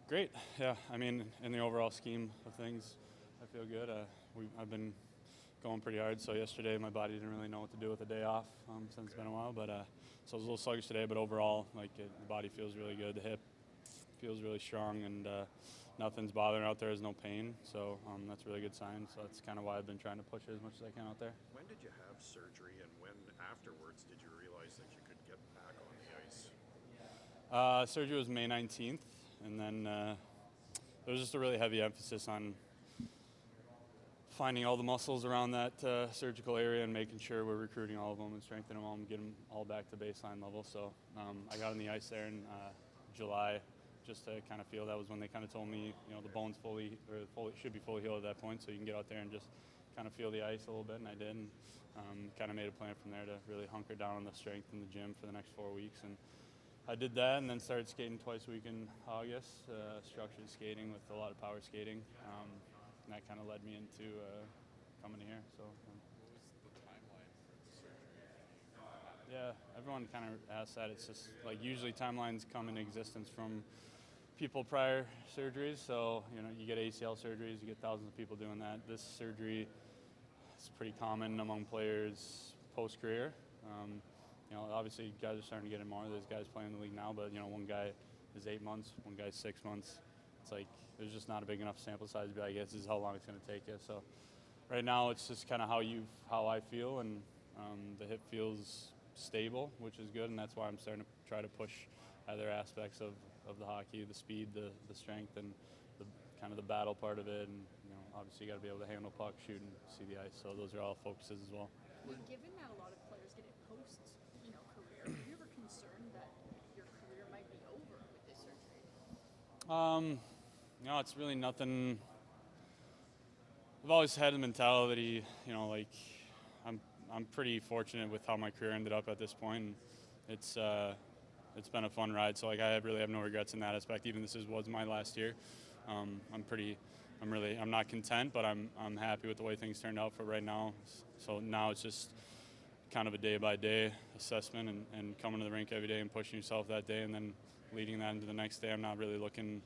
Great. Yeah. I mean, in the overall scheme of things, I feel good. I've been going pretty hard. So yesterday, my body didn't really know what to do with a day off since it's been a while. But so I was a little sluggish today. But overall, the body feels really good. The hip feels really strong, and nothing's bothering out there. There's no pain. So that's a really good sign. So that's kind of why I've been trying to push it as much as I can out there. When did you have surgery, and when afterwards did you realize that you could get back on the ice? Surgery was May 19th. And then there was just a really heavy emphasis on finding all the muscles around that surgical area and making sure we're recruiting all of them and strengthening them all and getting them all back to baseline level. So I got on the ice there in July just to kind of feel. That was when they kind of told me, the bone's should be fully healed at that point, so you can get out there and just kind of feel the ice a little bit, and I did. And kind of made a plan from there to really hunker down on the strength in the gym for the next 4 weeks. And I did that and then started skating twice a week in August, structured skating with a lot of power skating. And that kind of led me into coming here. So, what was the timeline for the surgery? Yeah, everyone kind of asks that. It's just usually timelines come into existence from people prior surgeries. So, you get ACL surgeries, you get thousands of people doing that. This surgery is pretty common among players post-career. Obviously guys are starting to get in more. There's guys playing in the league now, but one guy is 8 months, one guy's 6 months. It's there's just not a big enough sample size to be this is how long it's going to take you. So right now it's just kind of how I feel, and the hip feels stable, which is good, and that's why I'm starting to try to push other aspects of the hockey, the speed, the strength, and the kind of the battle part of it. And obviously you got to be able to handle puck, shoot, and see the ice. So those are all focuses as well. Given that a lot of players get it post, career, are you ever concerned that your career might be over with this surgery? It's really nothing. I've always had the mentality, I'm pretty fortunate with how my career ended up at this point. And it's been a fun ride. So I really have no regrets in that aspect. Even was my last year. I'm not content, but I'm happy with the way things turned out for right now. So now it's just kind of a day-by-day assessment and coming to the rink every day and pushing yourself that day and then leading that into the next day. I'm not really looking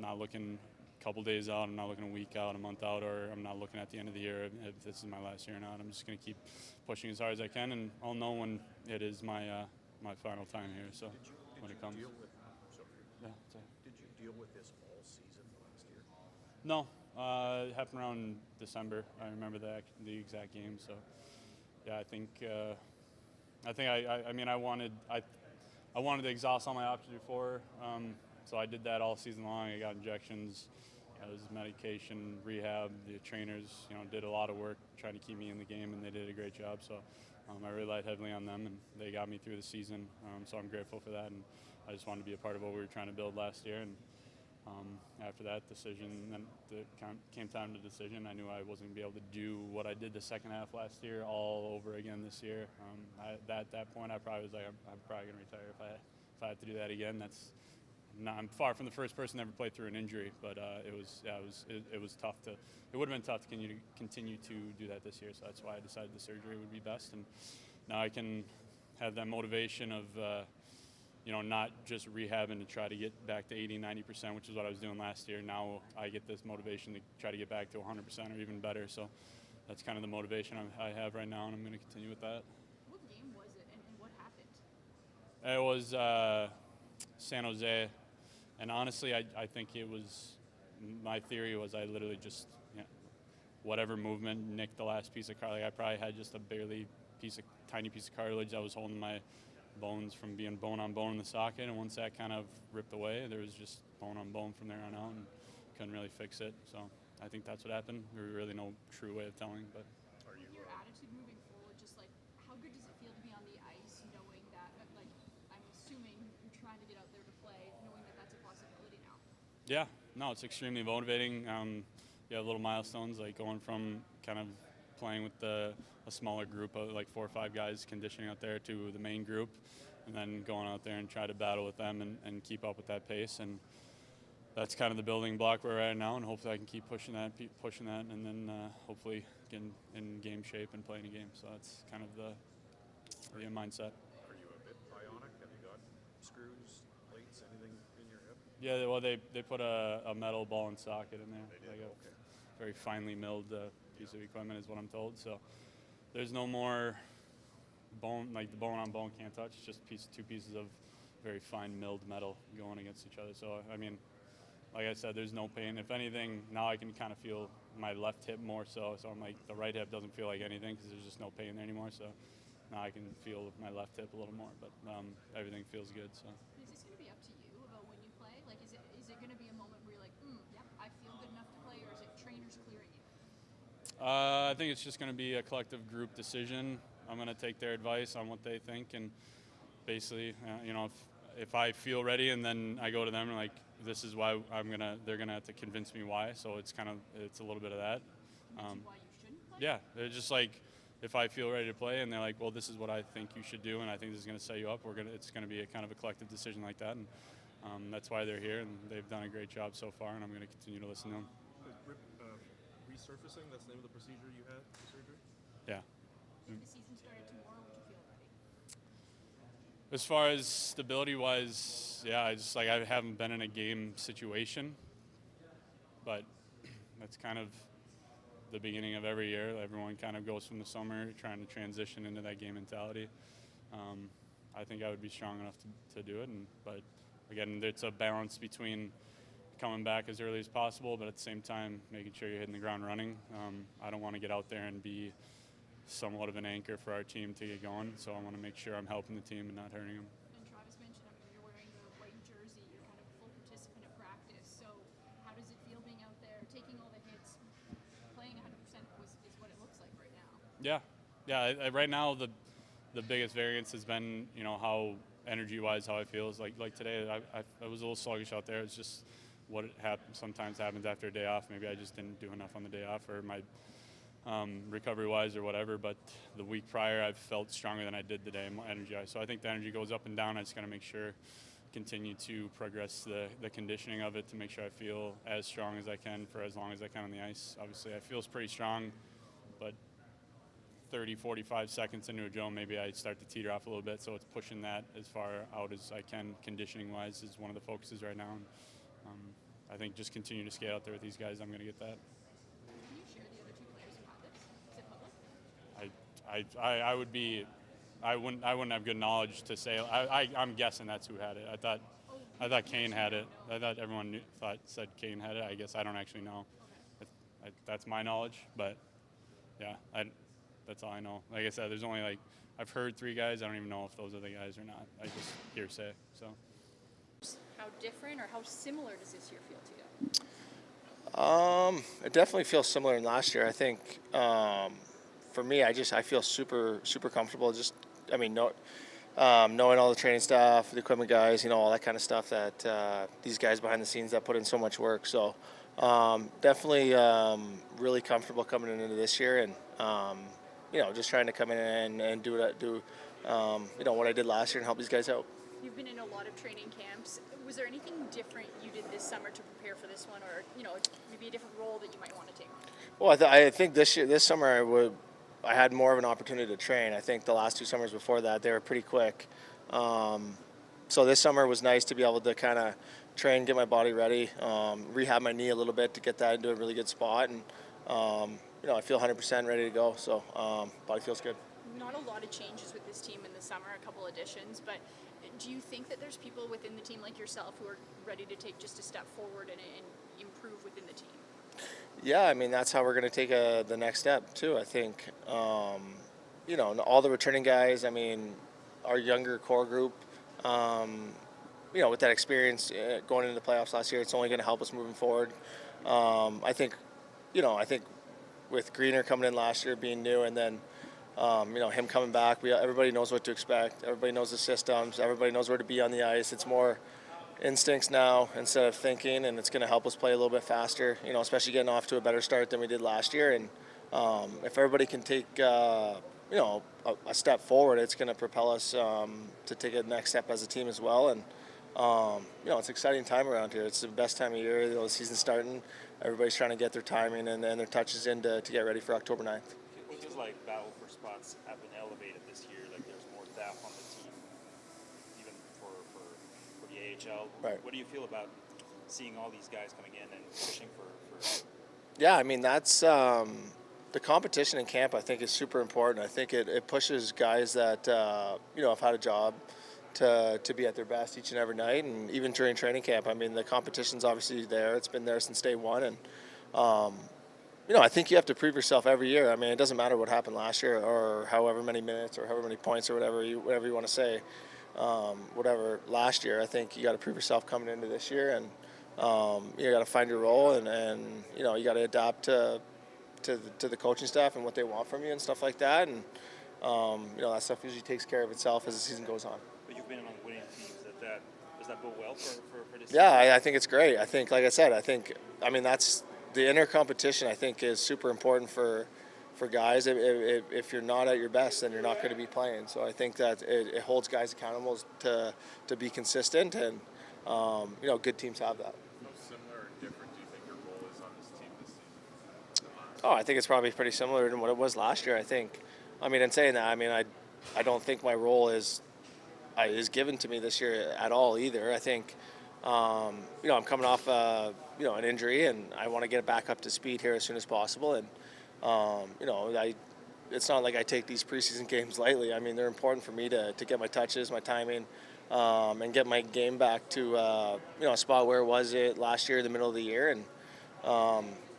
a couple days out. I'm not looking a week out, a month out, or I'm not looking at the end of the year if this is my last year or not. I'm just going to keep pushing as hard as I can, and I'll know when it is my final time here. So when it comes. Did you deal with this all season last year? No, it happened around December. I remember the exact game. So yeah, I wanted to exhaust all my options before. So I did that all season long. I got injections. It was medication, rehab. The trainers, did a lot of work trying to keep me in the game, and they did a great job. So I relied heavily on them, and they got me through the season. So I'm grateful for that, and I just wanted to be a part of what we were trying to build last year. And after that decision, then came time to decision. I knew I wasn't going to be able to do what I did the second half last year all over again this year. At that point, I probably was I'm probably going to retire if I had to do that again. I'm far from the first person to ever play through an injury, but it was tough to. It would have been tough to continue to do that this year. So that's why I decided the surgery would be best, and now I can have that motivation of not just rehabbing to try to get back to 80-90%, which is what I was doing last year. Now I get this motivation to try to get back to 100% or even better. So that's kind of the motivation I have right now, and I'm going to continue with that. What game was it, and what happened? It was San Jose. And honestly, I think it was, my theory was I literally just, whatever movement nicked the last piece of cartilage. I probably had just a tiny piece of cartilage that was holding my bones from being bone on bone in the socket. And once that kind of ripped away, there was just bone on bone from there on out, and couldn't really fix it. So I think that's what happened. There's really no true way of telling. But your attitude moving forward, just how good does it feel to be on the ice, knowing that, I'm assuming you're trying to get out there to play, knowing that that's a possibility now? Yeah, no, it's extremely motivating. You have little milestones, like going from kind of playing with a smaller group of 4 or 5 guys conditioning out there to the main group, and then going out there and try to battle with them and keep up with that pace. And that's kind of the building block we're at now, and hopefully I can keep pushing that, and then hopefully get in game shape and playing a game. So that's kind of the mindset. Are you a bit bionic? Have you got screws, plates, anything in your hip? Yeah, well, they put a metal ball and socket in there, They did, like okay. a very finely milled piece of equipment is what I'm told. So there's no more bone, like the bone on bone can't touch. Just two pieces of very fine milled metal going against each other. So I mean, like I said, there's no pain. If anything, now I can kind of feel my left hip more so. So I'm like, the right hip doesn't feel like anything because there's just no pain there anymore. So now I can feel my left hip a little more, but everything feels good. So. Is this going to be up to you about when you play? Like, is it going to be a moment where you're like, yep, I feel good enough to play, or is it trainers clearing you? I think it's just going to be a collective group decision. I'm going to take their advice on what they think, and basically, if I feel ready, and then I go to them and like, this is why they're gonna have to convince me why. So it's a little bit of that. Why you shouldn't play? Yeah, they're just like, if I feel ready to play, and they're like, well, this is what I think you should do, and I think this is going to set you up. It's going to be a kind of a collective decision like that, and that's why they're here, and they've done a great job so far, and I'm going to continue to listen to them. Resurfacing, that's the name of the procedure you had, the surgery? Yeah. If the season started tomorrow, would you feel ready? As far as stability-wise, yeah, I haven't been in a game situation, but that's kind of the beginning of every year. Everyone kind of goes from the summer trying to transition into that game mentality. I think I would be strong enough to do it, but again, it's a balance between coming back as early as possible, but at the same time, making sure you're hitting the ground running. I don't want to get out there and be somewhat of an anchor for our team to get going, so I want to make sure I'm helping the team and not hurting them. And Travis mentioned, you're wearing the white jersey, you're kind of a full participant at practice, so how does it feel being out there, taking all the hits, playing 100% is what it looks like right now? Yeah. Right now, the biggest variance has been, how energy-wise, how I feel. Is like today, I was a little sluggish out there. It's just what sometimes happens after a day off. Maybe I just didn't do enough on the day off, or my recovery-wise or whatever. But the week prior, I've felt stronger than I did today, more energy-wise. So I think the energy goes up and down. I just got to make sure, continue to progress the conditioning of it to make sure I feel as strong as I can for as long as I can on the ice. Obviously, I feel pretty strong, but 30, 45 seconds into a drill, maybe I start to teeter off a little bit. So it's pushing that as far out as I can conditioning-wise is one of the focuses right now. And, I think just continue to skate out there with these guys, I'm going to get that. Can you share the other two players who had this? Is it public? I would be, I wouldn't have good knowledge to say. I'm guessing that's who had it. I thought Kane had it. I thought everyone said Kane had it. I guess I don't actually know. Okay. That's my knowledge, but yeah, that's all I know. Like I said, there's only I've heard 3 guys. I don't even know if those are the guys or not. I just hearsay. So. How different or how similar does this year feel to you? It definitely feels similar than last year. I think for me, I feel super comfortable. Knowing all the training stuff, the equipment guys, all that kind of stuff that these guys behind the scenes that put in so much work. So definitely really comfortable coming into this year, and just trying to come in and do what I did last year and help these guys out. You've been in a lot of training camps. Was there anything different you did this summer to prepare for this one, or maybe a different role that you might want to take on? Well, I think this summer I had more of an opportunity to train. I think the last 2 summers before that, they were pretty quick. So this summer was nice to be able to kind of train, get my body ready, rehab my knee a little bit to get that into a really good spot, and I feel 100% ready to go. So body feels good. Not a lot of changes with this team in the summer, a couple additions, but do you think that there's people within the team like yourself who are ready to take just a step forward and improve within the team? Yeah, that's how we're going to take the next step too. I think, all the returning guys. Our younger core group. With that experience going into the playoffs last year, it's only going to help us moving forward. I think with Greener coming in last year, being new, and then him coming back, everybody knows what to expect. Everybody knows the systems. Everybody knows where to be on the ice. It's more instincts now instead of thinking, and it's going to help us play a little bit faster, especially getting off to a better start than we did last year. And if everybody can take, a step forward, it's going to propel us to take a next step as a team as well. And, it's an exciting time around here. It's the best time of year. The season's starting. Everybody's trying to get their timing and their touches in to get ready for October 9th. It feels like battle for spots have been elevated this year. Like there's more depth on the team, even for the AHL. Right. What do you feel about seeing all these guys coming in and pushing for Yeah, I mean, that's the competition in camp, I think, is super important. I think it pushes guys that, have had a job to be at their best each and every night. And even during training camp, I mean, the competition's obviously there. It's been there since day one. And, I think you have to prove yourself every year. I mean, it doesn't matter what happened last year or however many minutes or however many points or whatever you want to say. Whatever last year, I think you got to prove yourself coming into this year. And you got to find your role and you got to adapt to the coaching staff and what they want from you and stuff like that. And, that stuff usually takes care of itself as the season goes on. But you've been among winning teams. Does that bode well for this Yeah, season? I think it's great. I think, like I said, that's the inner competition, I think, is super important for guys. If you're not at your best, then you're not going to be playing. So I think that it holds guys accountable to be consistent, and, good teams have that. How similar or different do you think your role is on this team this season? Oh, I think it's probably pretty similar to what it was last year, I think. I mean, in saying that, I don't think my role is given to me this year at all either. I think, I'm coming off, an injury, and I want to get back up to speed here as soon as possible. And, it's not like I take these preseason games lightly. I mean, they're important for me to get my touches, my timing, and get my game back to, a spot where it was last year in the middle of the year. And,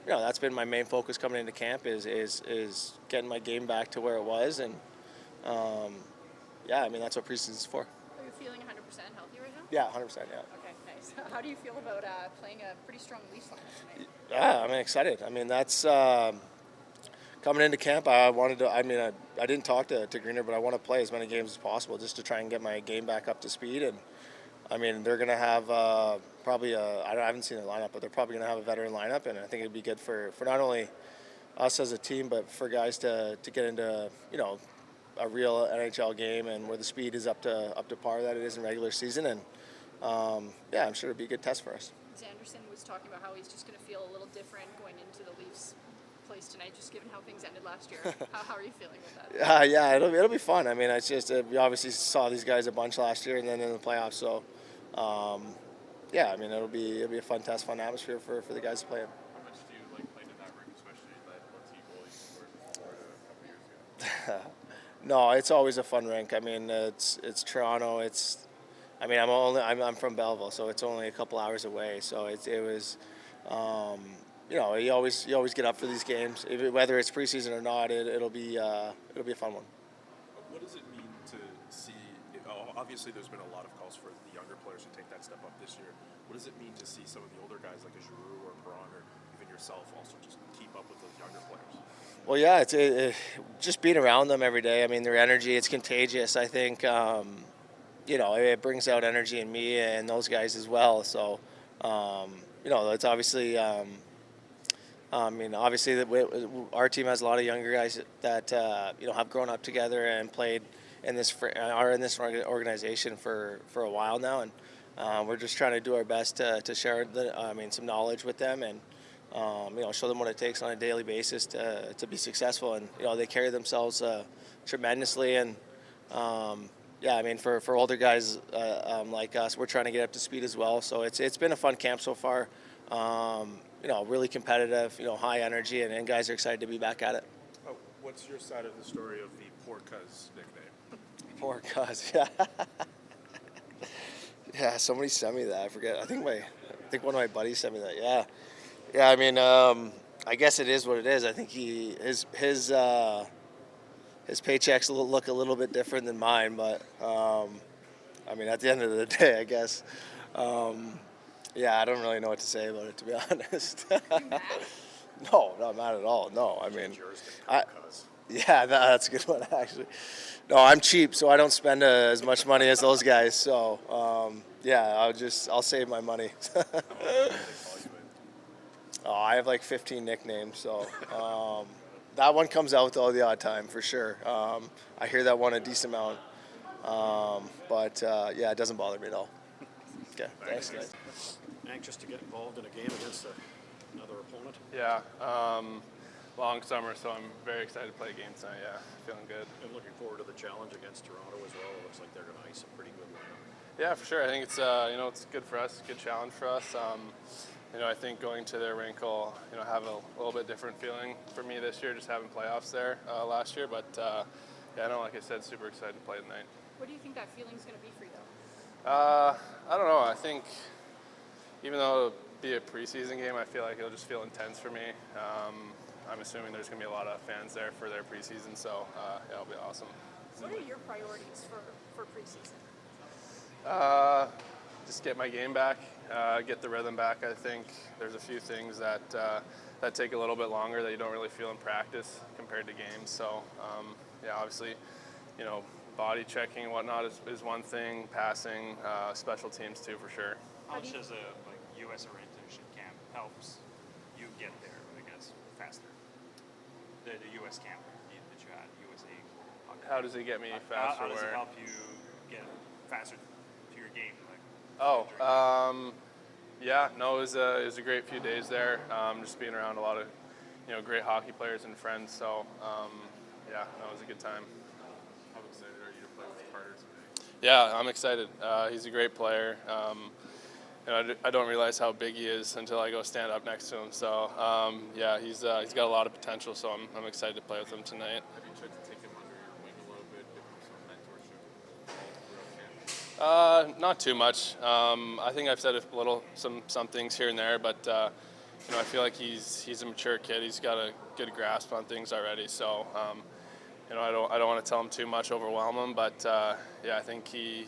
that's been my main focus coming into camp is getting my game back to where it was. And, that's what preseason's for. Are you feeling 100% healthy right now? Yeah, 100%, yeah. Okay, nice. How do you feel about playing a pretty strong Leafs lineup tonight? Yeah, I'm excited. I mean, that's coming into camp. I didn't talk to Greener, but I want to play as many games as possible just to try and get my game back up to speed. And I mean, they're going to have probably I haven't seen their lineup, but they're probably going to have a veteran lineup, and I think it'd be good for not only us as a team, but for guys to get into a real NHL game and where the speed is up to par that it is in regular season. And I'm sure it'd be a good test for us. Sanderson was talking about how he's just going to feel a little different going into the Leafs place tonight, just given how things ended last year. How are you feeling with that? It'll be fun. I mean, it's just we obviously saw these guys a bunch last year and then in the playoffs. So, it'll be a fun test, fun atmosphere for the guys to play in. How much do you like playing in that ring, especially that OT goal you scored in Florida a couple years ago? No, it's always a fun rink. I mean, it's Toronto. I'm from Belleville, so it's only a couple hours away. So it was, you always get up for these games, whether it's preseason or not. It'll be a fun one. What does it mean to see? Obviously, there's been a lot of calls for the younger players to take that step up this year. What does it mean to see some of the older guys like a Giroux or Perron or even yourself also just keep up with those younger players? Well, yeah, it's just being around them every day. I mean, their energy, it's contagious. I think, it brings out energy in me and those guys as well. So, it's obviously, our team has a lot of younger guys that, have grown up together and played are in this organization for a while now. And we're just trying to do our best to share some knowledge with them and, show them what it takes on a daily basis to be successful. And, they carry themselves tremendously. And, for older guys like us, we're trying to get up to speed as well. So it's been a fun camp so far. Really competitive, high energy, and guys are excited to be back at it. What's your side of the story of the Poor Cuz nickname? Poor Cuz, yeah. Yeah, somebody sent me that. I forget. I think one of my buddies sent me that. Yeah. Yeah, I guess it is what it is. I think his paychecks look a little bit different than mine, but at the end of the day, I guess. I don't really know what to say about it, to be honest. No, not mad at all. No, that's a good one, actually. No, I'm cheap, so I don't spend as much money as those guys. So, I'll save my money. I have like 15 nicknames, so that one comes out though the odd time for sure. I hear that one a decent amount, it doesn't bother me at all. Okay, thanks guys. Anxious to get involved in a game against another opponent? Yeah, long summer, so I'm very excited to play a game tonight. Yeah, feeling good. And looking forward to the challenge against Toronto as well. It looks like they're going to ice a pretty good lineup. Yeah, for sure. I think it's it's good for us, good challenge for us. I think going to their rink will have a little bit different feeling for me this year, just having playoffs there last year. But like I said, super excited to play tonight. What do you think that feeling's going to be for you, though? I don't know. I think even though it'll be a preseason game, I feel like it'll just feel intense for me. I'm assuming there's going to be a lot of fans there for their preseason, so it'll be awesome. What are your priorities for preseason? Just get my game back, get the rhythm back. I think there's a few things that take a little bit longer that you don't really feel in practice compared to games. So obviously, body checking and whatnot is one thing. Passing, special teams too, for sure. How much does a U.S. orientation camp helps you get there, I guess, faster? The U.S. camp that you had, USA. How does it get me faster? How does it help you get faster to your game? It was a great few days there. Just being around a lot of great hockey players and friends. So it was a good time. How excited are you to play with Carter today? Yeah, I'm excited. He's a great player. I don't realize how big he is until I go stand up next to him. So he's got a lot of potential. So I'm excited to play with him tonight. Have you tried to take him under your wing a little bit, give him some mentorship throughout camp? Not too much. I think I've said some things here and there, but I feel like he's a mature kid. He's got a good grasp on things already. So I don't want to tell him too much, overwhelm him. But I think he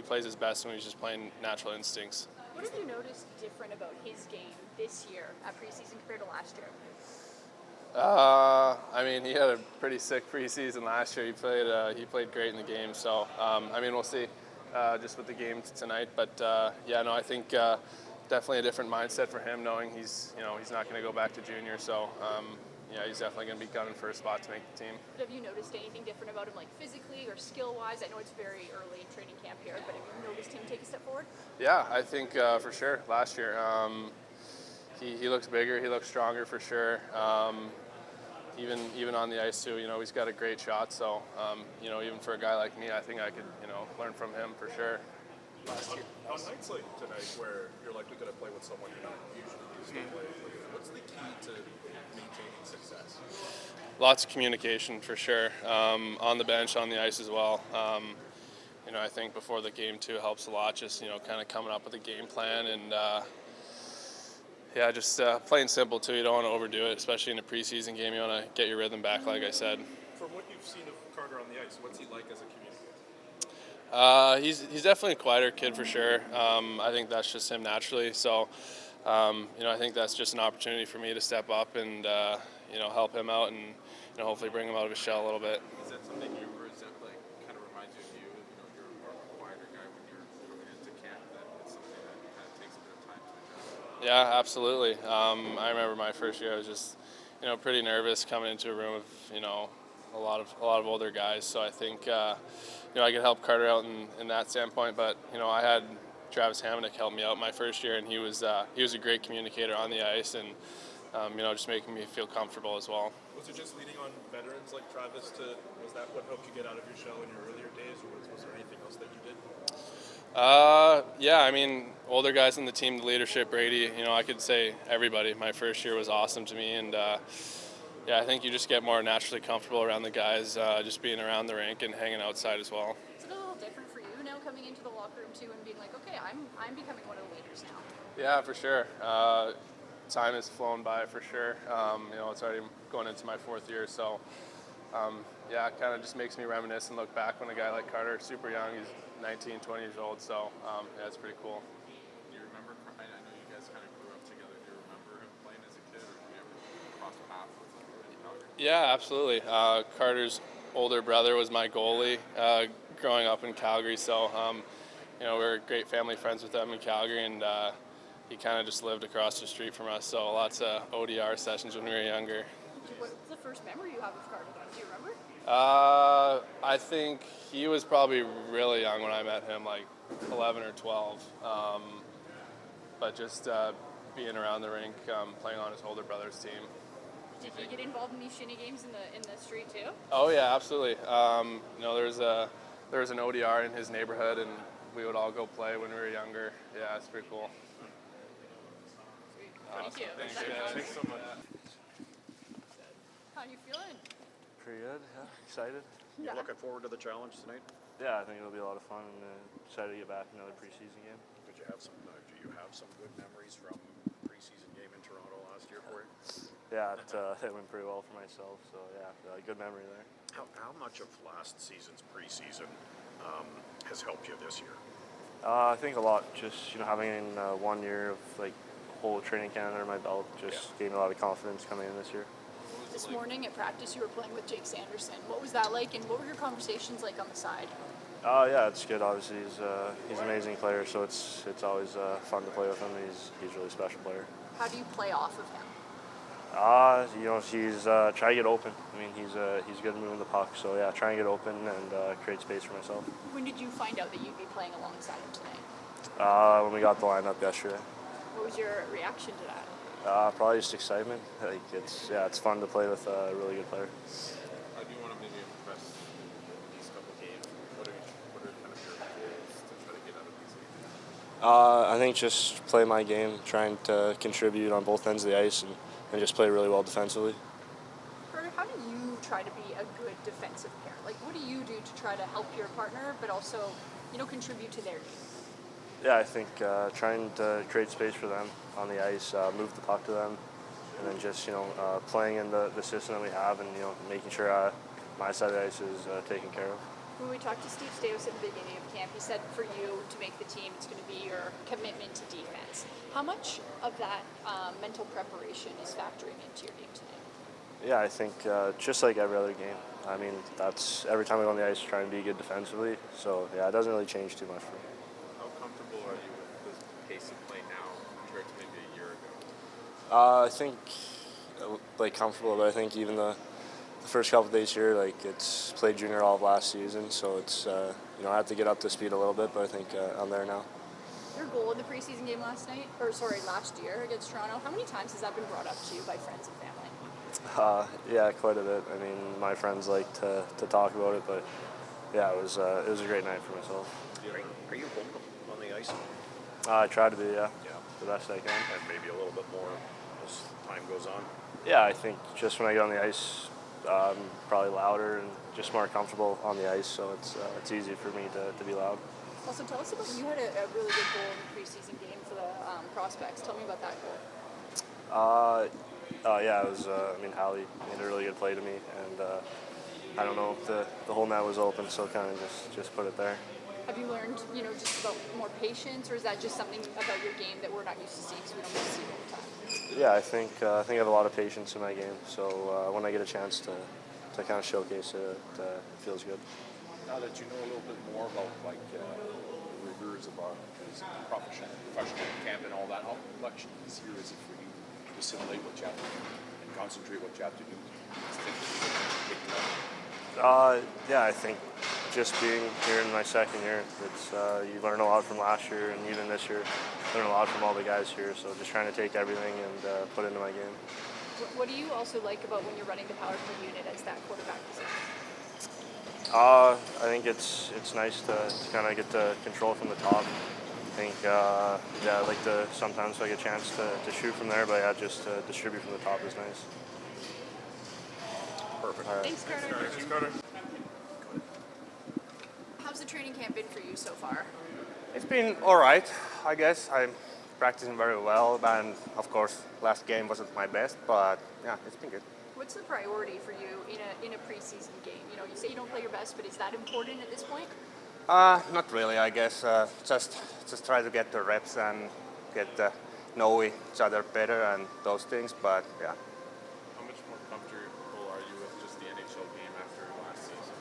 plays his best when he's just playing natural instincts. What have you noticed different about his game this year at preseason compared to last year? He had a pretty sick preseason last year. He played great in the game. So we'll see. Just with the game tonight, but I think definitely a different mindset for him, knowing he's not going to go back to junior. So he's definitely going to be gunning for a spot to make the team. But have you noticed anything different about him, like physically or skill-wise? I know it's very early in training camp here, but have you noticed him take a step forward? Yeah, I think for sure. Last year, he looks bigger, he looks stronger for sure. Even on the ice too, he's got a great shot. So, even for a guy like me, I think I could, learn from him for sure. Last year. On nights like tonight, where you're likely going to play with someone you're not usually used to play, what's the key to maintaining success? Lots of communication for sure. On the bench, on the ice as well. I think before the game too helps a lot. Just kind of coming up with a game plan and. Just plain simple too. You don't want to overdo it, especially in a preseason game. You want to get your rhythm back, like I said. From what you've seen of Carter on the ice, what's he like as a communicator? He's definitely a quieter kid for sure. I think that's just him naturally. So, I think that's just an opportunity for me to step up and help him out and hopefully bring him out of his shell a little bit. Is that something you resent, kind of reminds you of you? You're more of a quieter guy when you're coming into camp. That it's something that kind of takes a bit of time to adjust. Yeah, absolutely. I remember my first year. I was just, pretty nervous coming into a room of, a lot of older guys. So I think, I could help Carter out in that standpoint. But I had Travis Hamonic help me out my first year, and he was a great communicator on the ice, and just making me feel comfortable as well. Was it just leaning on veterans like Travis was that what helped you get out of your shell in your earlier days, or was there anything else that you did? Older guys in the team, the leadership, Brady, I could say everybody. My first year was awesome to me, and I think you just get more naturally comfortable around the guys, just being around the rink and hanging outside as well. Is it a little different for you now coming into the locker room too and being like, okay, I'm becoming one of the leaders now? Yeah, for sure. Time has flown by for sure. It's already going into my fourth year, so it kind of just makes me reminisce and look back when a guy like Carter, super young, he's 19, 20 years old, so it's pretty cool. Do you remember, I know you guys kind of grew up together, do you remember him playing as a kid, or did you ever cross paths with him in Calgary? Yeah, absolutely. Carter's older brother was my goalie growing up in Calgary, so we were great family friends with them in Calgary, and he kind of just lived across the street from us, so lots of ODR sessions when we were younger. What's the first memory you have of Carter? Do you remember? I think he was probably really young when I met him, like 11 or 12. But just being around the rink, playing on his older brother's team. Did you get involved in these shinny games in the street too? Oh yeah, absolutely. There was an ODR in his neighborhood, and we would all go play when we were younger. Yeah, it's pretty cool. Thank you. Thanks, Is that guys. good? Thanks so much. How you feeling? Pretty good, yeah. Excited. You looking forward to the challenge tonight? Yeah, I think it'll be a lot of fun and excited to get back another preseason game. Do you have some good memories from preseason game in Toronto last year for you? Yeah, it went pretty well for myself, so yeah, good memory there. How much of last season's preseason has helped you this year? I think a lot. Just having 1 year of whole training camp under my belt just gave me a lot of confidence coming in this year. This morning at practice, you were playing with Jake Sanderson. What was that like, and what were your conversations like on the side? Yeah, it's good. Obviously, he's an amazing player, so it's always fun to play with him. He's a really special player. How do you play off of him? He's try to get open. I mean, he's good at moving the puck, so yeah, try and get open and create space for myself. When did you find out that you'd be playing alongside him tonight? When we got the lineup yesterday. What was your reaction to that? Probably just excitement. It's fun to play with a really good player. How do you want to maybe impress in these couple games? What are kind of your goals to try to get out of these games? I think just play my game, trying to contribute on both ends of the ice and just play really well defensively. Carter, how do you try to be a good defensive pair? Like, what do you do to try to help your partner, but also, contribute to their game? Yeah, I think trying to create space for them on the ice, move the puck to them, and then just playing in the system that we have, and making sure my side of the ice is taken care of. When we talked to Steve Stais at the beginning of camp, he said for you to make the team, it's going to be your commitment to defense. How much of that mental preparation is factoring into your game tonight? Yeah, I think just like every other game. I mean, that's every time we go on the ice, trying to be good defensively. So yeah, it doesn't really change too much for me. How comfortable are you with the pace of play now compared to maybe a year ago? I think comfortable, but I think even the first couple of days here, it's played junior all of last season, so it's I have to get up to speed a little bit, but I think I'm there now. Your goal in the preseason game last year against Toronto, how many times has that been brought up to you by friends and family? Yeah, quite a bit. I mean, my friends like to talk about it, but yeah, it was a great night for myself. Are you vocal on the ice? I try to be, the best I can. And maybe a little bit more as time goes on? Yeah, I think just when I get on the ice, I'm probably louder and just more comfortable on the ice, so it's easy for me to be loud. Also, tell us about, you had a really good goal in the preseason game for the prospects. Tell me about that goal. Yeah, it was, Hallie made a really good play to me, and I don't know if the whole net was open, so kind of just put it there. Have you learned, just about more patience, or is that just something about your game that we're not used to seeing because we don't get to see it all the time? Yeah, I think I have a lot of patience in my game, so when I get a chance to kind of showcase it, it feels good. Now that you know a little bit more about the rigors of our professional camp and all that, how much easier is it for you to assimilate what you have to do and concentrate what you have to do? Yeah, I think just being here in my second year, it's you learn a lot from last year, and even this year, learn a lot from all the guys here. So just trying to take everything and put it into my game. What do you also like about when you're running the power play unit as that quarterback position? I think it's nice to kind of get the control from the top. I think I like to sometimes get a chance to shoot from there, but just to distribute from the top is nice. Perfect. All right. Thanks, Carter. Thanks, Carter. How's the training camp been for you so far? It's been all right, I guess. I'm practicing very well, and of course, last game wasn't my best, but yeah, it's been good. What's the priority for you in a preseason game? You say you don't play your best, but is that important at this point? Not really, I guess. Just try to get the reps and get to know each other better and those things, but yeah. How much more comfortable are you with just the NHL game after last season?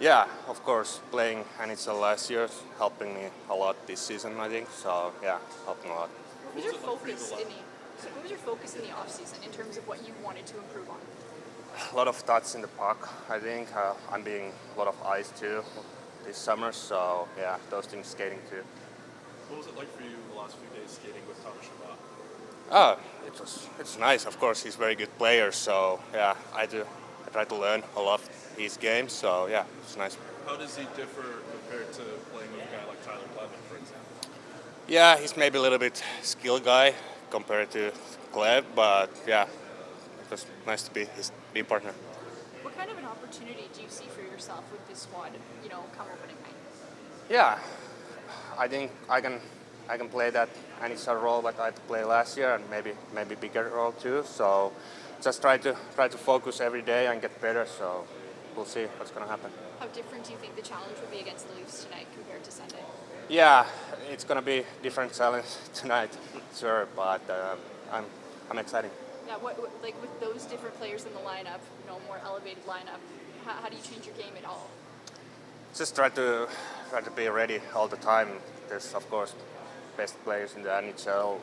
Yeah, of course, playing NHL last year helping me a lot this season, I think. So yeah, helping a lot. What was your focus in the off season in terms of what you wanted to improve on? A lot of touch in the puck, I think. I'm being a lot of ice too this summer, so yeah, those things skating too. What was it like for you the last few days skating with Thomas Chabot? It's nice. Of course, he's a very good player, so yeah, I try to learn a lot of his game, so yeah, it's nice. How does he differ compared to playing with a guy like Tyler Clevin, for example? Yeah, he's maybe a little bit skill guy compared to Cleb, but yeah, it was nice to be his team partner. What kind of an opportunity do you see for yourself with this squad, come opening night? Yeah, I think I can play that NHL role that I played last year, and maybe bigger role too. So just try to focus every day and get better. So we'll see what's gonna happen. How different do you think the challenge will be against the Leafs tonight compared to Sunday? Yeah, it's gonna be different challenge tonight, sure, but I'm excited. Yeah, what with those different players in the lineup, more elevated lineup, how do you change your game at all? Just try to be ready all the time. There's of course best players in the NHL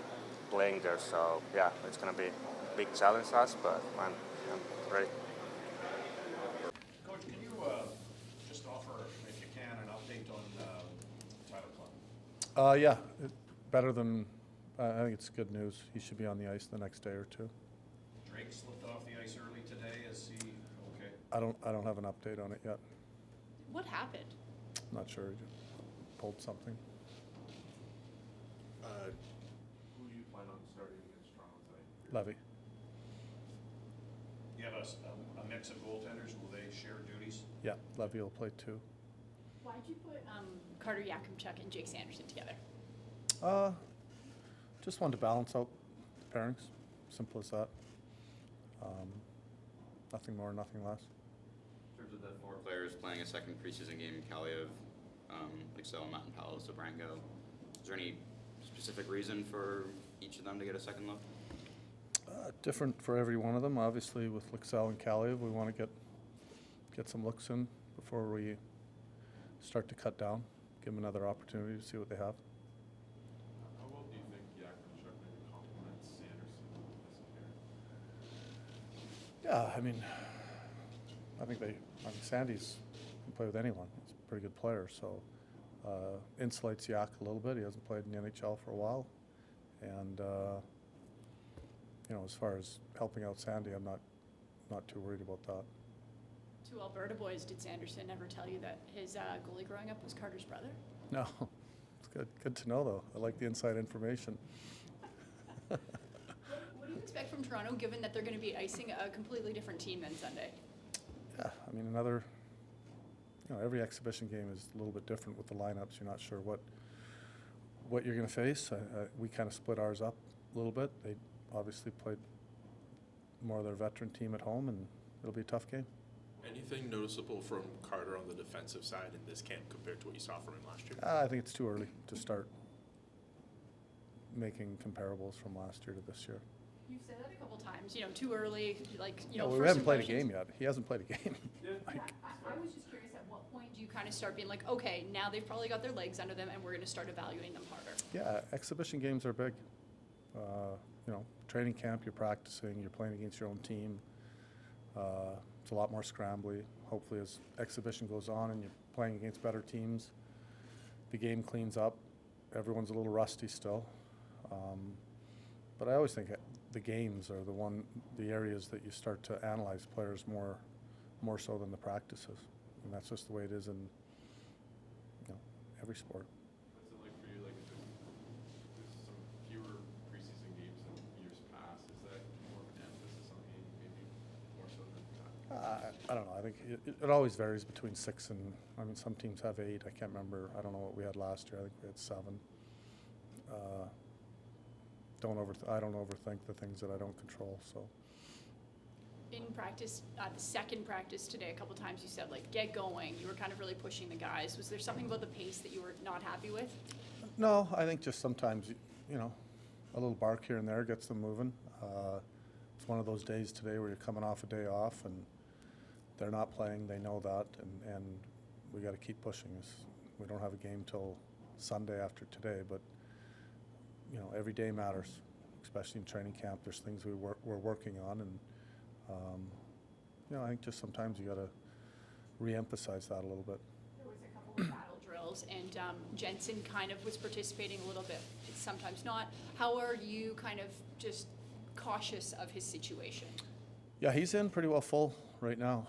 playing there, so yeah, it's gonna be a big challenge for us, but I'm ready. Coach, can you just offer, if you can, an update on Tyler Clevin? Yeah, better than. I think it's good news. He should be on the ice the next day or two. Drake slipped off the ice early today. Is he okay? I don't have an update on it yet. What happened? Not sure. He just pulled something. Who you plan on starting against Toronto tonight? Levy. You have a mix of goaltenders. Will they share duties? Yeah, Levy will play too. Why did you put Carter Yakemchuk and Jake Sanderson together? Just wanted to balance out the pairings. Simple as that. Nothing more, nothing less. In terms of the 4 players playing a second preseason game, Kaliev, Excel, Matinpalo, Sobrango, is there any specific reason for each of them to get a second look? Different for every one of them. Obviously, with Lixell and Kaliev, we want to get some looks in before we start to cut down. Give them another opportunity to see what they have. How well do you think Yakemchuk maybe complements Sanderson as a pair? Yeah, I mean, Sandy's can play with anyone. He's a pretty good player, so insulates Yak a little bit. He hasn't played in the NHL for a while, and as far as helping out Sandy, I'm not too worried about that. 2 Alberta boys. Did Sanderson ever tell you that his goalie growing up was Carter's brother? No, it's good to know though. I like the inside information. What do you expect from Toronto, given that they're going to be icing a completely different team than Sunday? Yeah, I mean every exhibition game is a little bit different with the lineups. You're not sure what you're going to face. We kind of split ours up a little bit. They obviously played more of their veteran team at home, and it'll be a tough game. Anything noticeable from Carter on the defensive side in this camp compared to what you saw from him last year? I think it's too early to start making comparables from last year to this year. You've said that a couple times. Too early. Well, we haven't played a game yet. He hasn't played a game. I was just curious, at what point do you kind of start being like, okay, now they've probably got their legs under them, and we're going to start evaluating them harder? Yeah, exhibition games are big. Training camp, you're practicing, you're playing against your own team. It's a lot more scrambly. Hopefully as exhibition goes on and you're playing against better teams, the game cleans up. Everyone's a little rusty still. But I always think the games are the areas that you start to analyze players more so than the practices. And that's just the way it is in every sport. What's it like for you? Like there's some fewer preseason games than years past. Is that more of an emphasis on the game, maybe more so than that? I don't know. I think it always varies between 6 and, some teams have 8. I can't remember. I don't know what we had last year. I think we had 7. I don't overthink the things that I don't control. So. In practice, the second practice today, a couple times you said, get going. You were kind of really pushing the guys. Was there something about the pace that you were not happy with? No, I think just sometimes, a little bark here and there gets them moving. It's one of those days today where you're coming off a day off and they're not playing. They know that, and we got to keep pushing. We don't have a game till Sunday after today, but every day matters, especially in training camp. There's things we're working on, and I think just sometimes you got to re-emphasize that a little bit. There was a couple of battle drills, and Jensen kind of was participating a little bit, sometimes not. How are you kind of just cautious of his situation? Yeah, he's in pretty well full right now.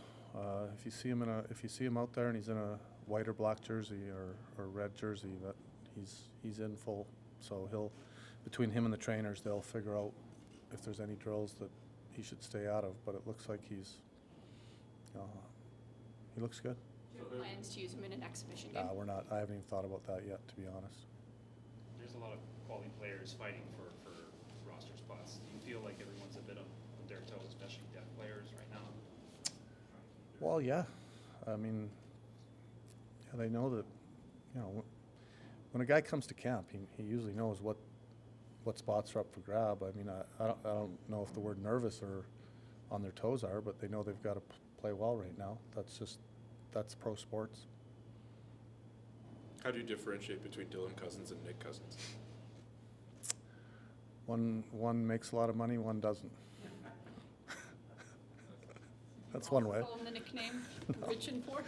If you see him out there and he's in a white or black jersey or red jersey, but he's in full. So between him and the trainers, they'll figure out if there's any drills that he should stay out of. But it looks like he looks good. Do you have plans to use him in an exhibition game? We're not. I haven't even thought about that yet, to be honest. There's a lot of quality players fighting for roster spots. Do you feel like everyone's a bit on their toes, especially depth players right now? Well, yeah. I mean, yeah, they know that, when a guy comes to camp, he usually knows what spots are up for grab. I mean, I don't know if the word nervous or on their toes are, but they know they've got to play well right now. That's pro sports. How do you differentiate between Dylan Cousins and Nick Cousins? One makes a lot of money, one doesn't. That's one way. Call him the nickname Rich and Poor.